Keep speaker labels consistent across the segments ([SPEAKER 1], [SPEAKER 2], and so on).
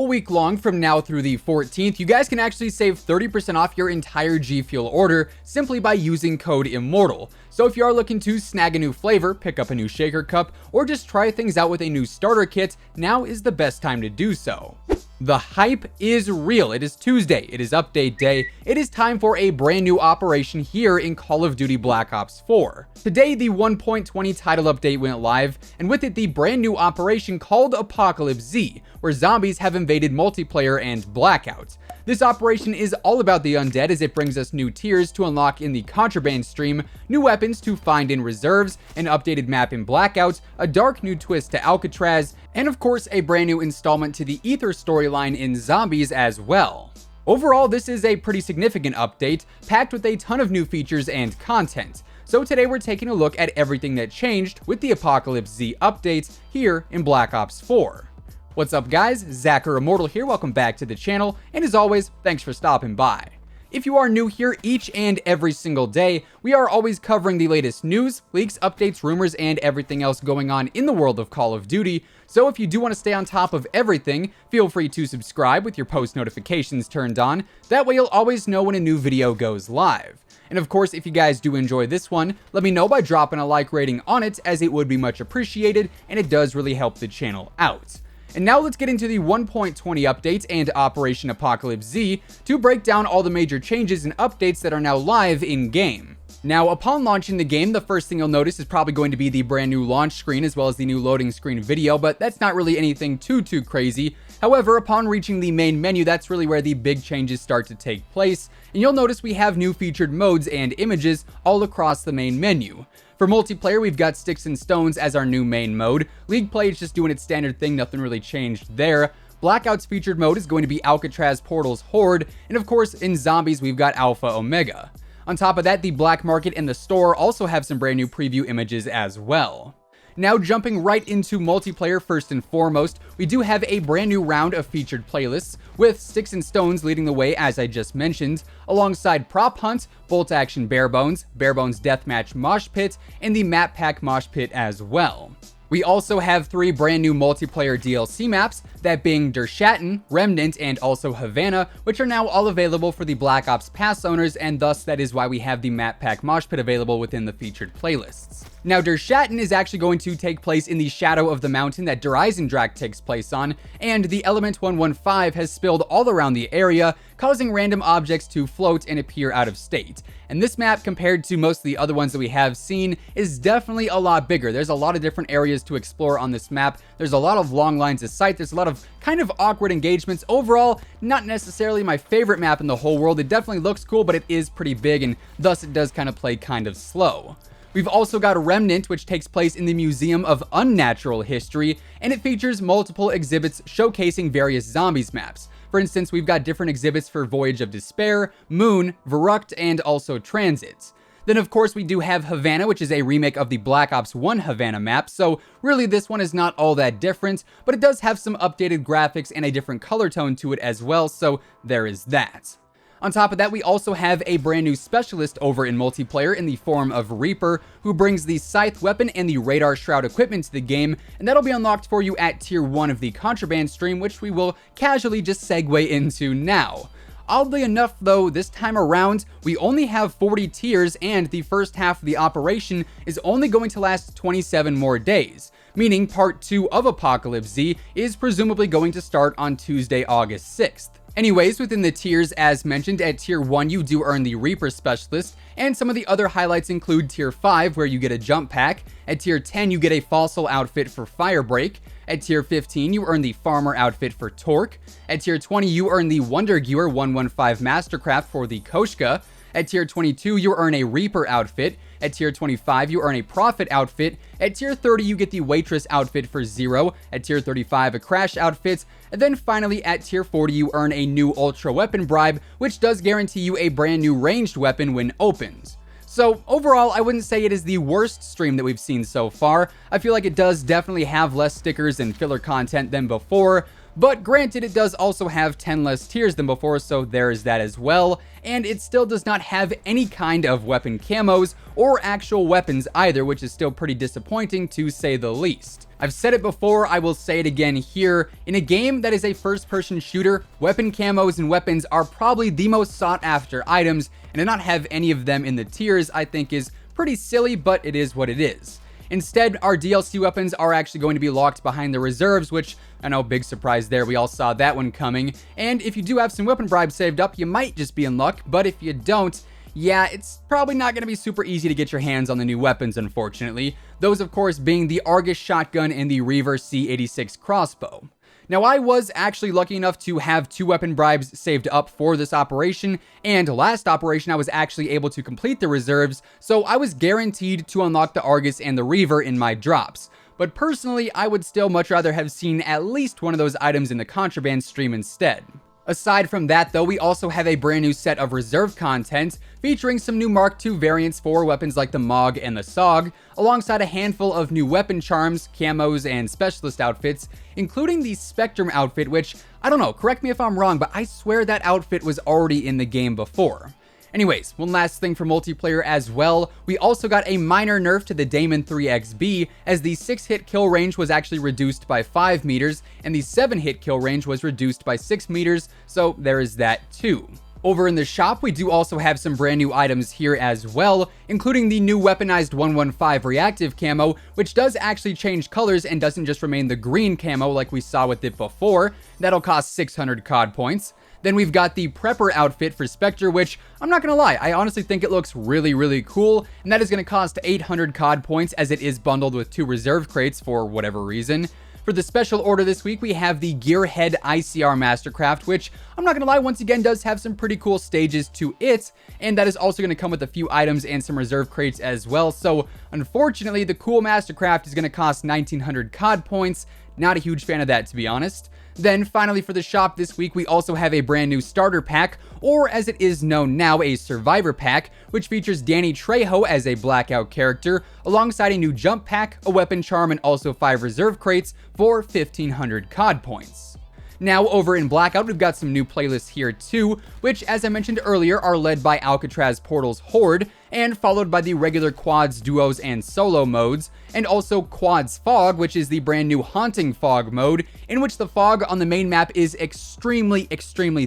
[SPEAKER 1] all week long from now through the 14th, you guys can actually save 30% off your entire G Fuel order simply by using code IMMORTAL. So if you are looking to snag a new flavor, pick up a new shaker cup, or just try things out with a new starter kit, now is the best time to do so. The hype is real. It is Tuesday. It is update day. It is time for a brand new operation here in Call of Duty Black Ops 4. Today, the 1.20 title update went live, and with it, the brand new operation called Apocalypse Z, where zombies have invaded multiplayer and Blackout. This operation is all about the undead as it brings us new tiers to unlock in the contraband stream, new weapons to find in reserves, an updated map in Blackout, a dark new twist to Alcatraz, and of course a brand new installment to the Ether storyline in Zombies as well. Overall, this is a pretty significant update, packed with a ton of new features and content. So today we're taking a look at everything that changed with the Apocalypse Z updates here in Black Ops 4. What's up guys, Zacher Immortal here, welcome back to the channel, and as always, thanks for stopping by. If you are new here, each and every single day, we are always covering the latest news, leaks, updates, rumors, and everything else going on in the world of Call of Duty. So if you do want to stay on top of everything, feel free to subscribe with your post notifications turned on. That way you'll always know when a new video goes live. And of course, if you guys do enjoy this one, let me know by dropping a like rating on it, as it would be much appreciated, and it does really help the channel out. And now let's get into the 1.20 updates and Operation Apocalypse Z to break down all the major changes and updates that are now live in-game. Now, upon launching the game, the first thing you'll notice is probably going to be the brand new launch screen as well as the new loading screen video, but that's not really anything too crazy. However, upon reaching the main menu, that's really where the big changes start to take place, and you'll notice we have new featured modes and images all across the main menu. For multiplayer, we've got Sticks and Stones as our new main mode. League play is just doing its standard thing, nothing really changed there. Blackout's featured mode is going to be Alcatraz Portal's Horde, and of course, in Zombies, we've got Alpha Omega. On top of that, the Black Market and the store also have some brand new preview images as well. Now jumping right into multiplayer first and foremost, we do have a brand new round of featured playlists, with Sticks and Stones leading the way as I just mentioned, alongside Prop Hunt, Bolt Action Barebones, Barebones Deathmatch Mosh Pit, and the Map Pack Mosh Pit as well. We also have 3 brand new multiplayer DLC maps, that being Der Schatten, Remnant, and also Havana, which are now all available for the Black Ops Pass owners, and thus that is why we have the Map Pack Mosh Pit available within the featured playlists. Now, Der Schatten is actually going to take place in the shadow of the mountain that Der Eisendrache takes place on, and the element 115 has spilled all around the area, causing random objects to float and appear out of state. And this map, compared to most of the other ones that we have seen, is definitely a lot bigger. There's a lot of different areas to explore on this map. There's a lot of long lines of sight. There's a lot of kind of awkward engagements. Overall, not necessarily my favorite map in the whole world. It definitely looks cool, but it is pretty big, and thus it does kind of play kind of slow. We've also got a Remnant, which takes place in the Museum of Unnatural History, and it features multiple exhibits showcasing various zombies maps. For instance, we've got different exhibits for Voyage of Despair, Moon, Verrucht, and also Transits. Then of course we do have Havana, which is a remake of the Black Ops 1 Havana map, so really this one is not all that different, but it does have some updated graphics and a different color tone to it as well, so there is that. On top of that, we also have a brand new specialist over in multiplayer in the form of Reaper, who brings the Scythe weapon and the Radar Shroud equipment to the game, and that'll be unlocked for you at Tier 1 of the Contraband stream, which we will casually just segue into now. Oddly enough though, this time around, we only have 40 tiers, and the first half of the operation is only going to last 27 more days, meaning Part 2 of Apocalypse Z is presumably going to start on Tuesday, August 6th. Anyways, within the tiers, as mentioned, at Tier 1 you do earn the Reaper Specialist, and some of the other highlights include Tier 5, where you get a jump pack. At Tier 10 you get a Fossil outfit for Firebreak. At Tier 15 you earn the Farmer outfit for Torque. At Tier 20 you earn the Wonder Gear 115 Mastercraft for the Koshka. At Tier 22 you earn a Reaper outfit. At Tier 25 you earn a Prophet outfit. At Tier 30 you get the Waitress outfit for Zero. At Tier 35 a Crash outfit. And then finally at Tier 40 you earn a new Ultra Weapon Bribe, which does guarantee you a brand new ranged weapon when opened. So overall, I wouldn't say it is the worst stream that we've seen so far. I feel like it does definitely have less stickers and filler content than before, But granted, it does also have 10 less tiers than before, so there is that as well, and it still does not have any kind of weapon camos or actual weapons either, which is still pretty disappointing to say the least. I've said it before, I will say it again here. In a game that is a first-person shooter, weapon camos and weapons are probably the most sought-after items, and to not have any of them in the tiers I think is pretty silly, but it is what it is. Instead, our DLC weapons are actually going to be locked behind the reserves, which, I know, big surprise there, we all saw that one coming. And if you do have some weapon bribes saved up, you might just be in luck, but if you don't, yeah, it's probably not going to be super easy to get your hands on the new weapons, unfortunately. Those, of course, being the Argus shotgun and the Reaver C86 crossbow. Now, I was actually lucky enough to have 2 weapon bribes saved up for this operation, and last operation I was actually able to complete the reserves, so I was guaranteed to unlock the Argus and the Reaver in my drops. But personally, I would still much rather have seen at least one of those items in the contraband stream instead. Aside from that though, we also have a brand new set of reserve content featuring some new Mark II variants for weapons like the MOG and the SOG, alongside a handful of new weapon charms, camos, and specialist outfits, including the Spectrum outfit, which, I don't know, correct me if I'm wrong, but I swear that outfit was already in the game before. Anyways, one last thing for multiplayer as well, we also got a minor nerf to the Damon 3XB, as the 6-hit kill range was actually reduced by 5 meters, and the 7-hit kill range was reduced by 6 meters, so there is that too. Over in the shop, we do also have some brand new items here as well, including the new weaponized 115 Reactive Camo, which does actually change colors and doesn't just remain the green camo like we saw with it before. That'll cost 600 COD points. Then we've got the Prepper outfit for Spectre, which, I'm not gonna lie, I honestly think it looks really cool, and that is gonna cost 800 COD points as it is bundled with 2 reserve crates for whatever reason. For the special order this week, we have the Gearhead ICR Mastercraft, which, I'm not gonna lie, once again does have some pretty cool stages to it, and that is also gonna come with a few items and some reserve crates as well, so unfortunately, the cool Mastercraft is gonna cost 1900 COD points. Not a huge fan of that, to be honest. Then finally for the shop this week, we also have a brand new starter pack, or as it is known now, a survivor pack, which features Danny Trejo as a Blackout character, alongside a new jump pack, a weapon charm, and also 5 reserve crates for 1500 COD points. Now over in Blackout, we've got some new playlists here too, which as I mentioned earlier are led by Alcatraz Portal's Horde, and followed by the regular quads, duos, and solo modes, and also Quads Fog, which is the brand new Haunting Fog mode, in which the fog on the main map is extremely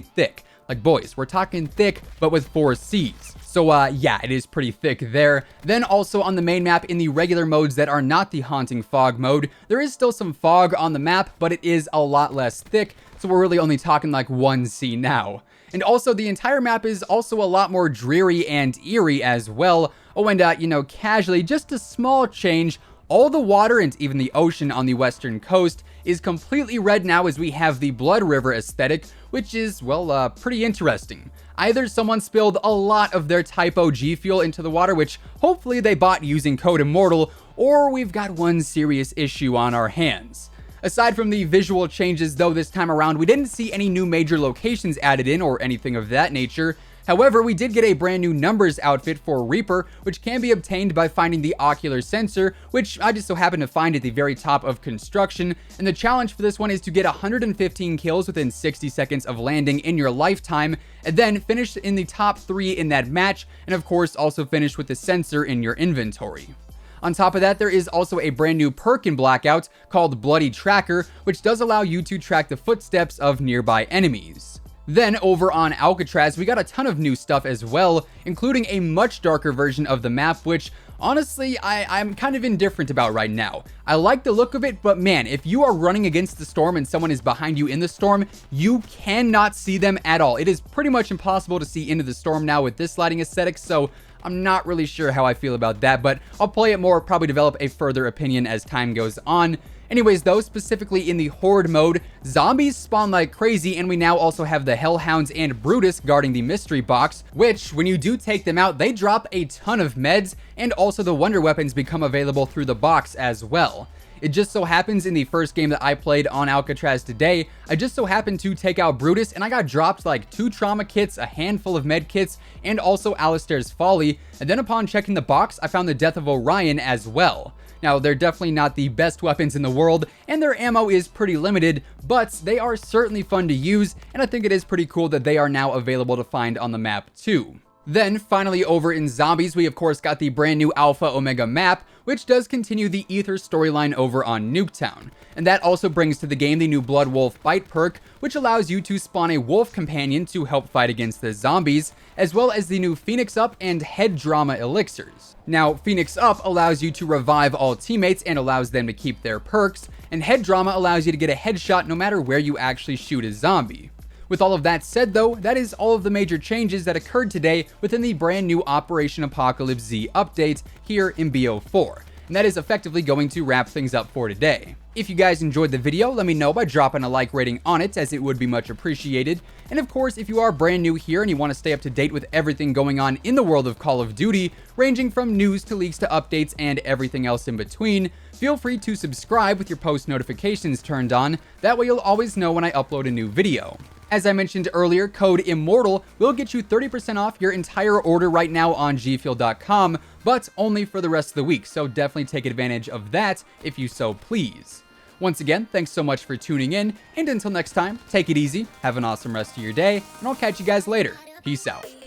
[SPEAKER 1] thick. Like, boys, we're talking thick, but with 4 C's. So, yeah, it is pretty thick there. Then also on the main map, in the regular modes that are not the Haunting Fog mode, there is still some fog on the map, but it is a lot less thick, so we're really only talking like 1 C now. And also, the entire map is also a lot more dreary and eerie as well. Oh, and, you know, casually, just a small change, all the water and even the ocean on the western coast is completely red now, as we have the Blood River aesthetic, which is, well, pretty interesting. Either someone spilled a lot of their typo G Fuel into the water, which hopefully they bought using code Immortal, or we've got one serious issue on our hands. Aside from the visual changes though, this time around, we didn't see any new major locations added in or anything of that nature. However, we did get a brand new numbers outfit for Reaper, which can be obtained by finding the ocular sensor, which I just so happen to find at the very top of construction, and the challenge for this one is to get 115 kills within 60 seconds of landing in your lifetime, and then finish in the top 3 in that match, and of course also finish with the sensor in your inventory. On top of that, there is also a brand new perk in Blackout called Bloody Tracker, which does allow you to track the footsteps of nearby enemies. Then over on Alcatraz, we got a ton of new stuff as well, including a much darker version of the map, which honestly, I'm kind of indifferent about right now. I like the look of it, but man, if you are running against the storm and someone is behind you in the storm, you cannot see them at all. It is pretty much impossible to see into the storm now with this lighting aesthetic, so I'm not really sure how I feel about that, but I'll play it more, probably develop a further opinion as time goes on. Anyways though, specifically in the Horde mode, zombies spawn like crazy, and we now also have the Hellhounds and Brutus guarding the mystery box, which, when you do take them out, they drop a ton of meds, and also the wonder weapons become available through the box as well. It just so happens in the first game that I played on Alcatraz today, I just so happened to take out Brutus and I got dropped like 2 trauma kits, a handful of med kits, and also Alistair's Folly, and then upon checking the box, I found the Death of Orion as well. Now, they're definitely not the best weapons in the world, and their ammo is pretty limited, but they are certainly fun to use, and I think it is pretty cool that they are now available to find on the map too. Then, finally over in Zombies, we of course got the brand new Alpha Omega map, which does continue the Ether storyline over on Nuketown. And that also brings to the game the new Blood Wolf Bite perk, which allows you to spawn a wolf companion to help fight against the zombies, as well as the new Phoenix Up and Head Drama elixirs. Now, Phoenix Up allows you to revive all teammates and allows them to keep their perks, and Head Drama allows you to get a headshot no matter where you actually shoot a zombie. With all of that said though, that is all of the major changes that occurred today within the brand new Operation Apocalypse Z update here in BO4. And that is effectively going to wrap things up for today. If you guys enjoyed the video, let me know by dropping a like rating on it, as it would be much appreciated. And of course, if you are brand new here and you want to stay up to date with everything going on in the world of Call of Duty, ranging from news to leaks to updates and everything else in between, feel free to subscribe with your post notifications turned on. That way you'll always know when I upload a new video. As I mentioned earlier, code IMMORTAL will get you 30% off your entire order right now on gfuel.com, but only for the rest of the week, so definitely take advantage of that if you so please. Once again, thanks so much for tuning in, and until next time, take it easy, have an awesome rest of your day, and I'll catch you guys later. Peace out.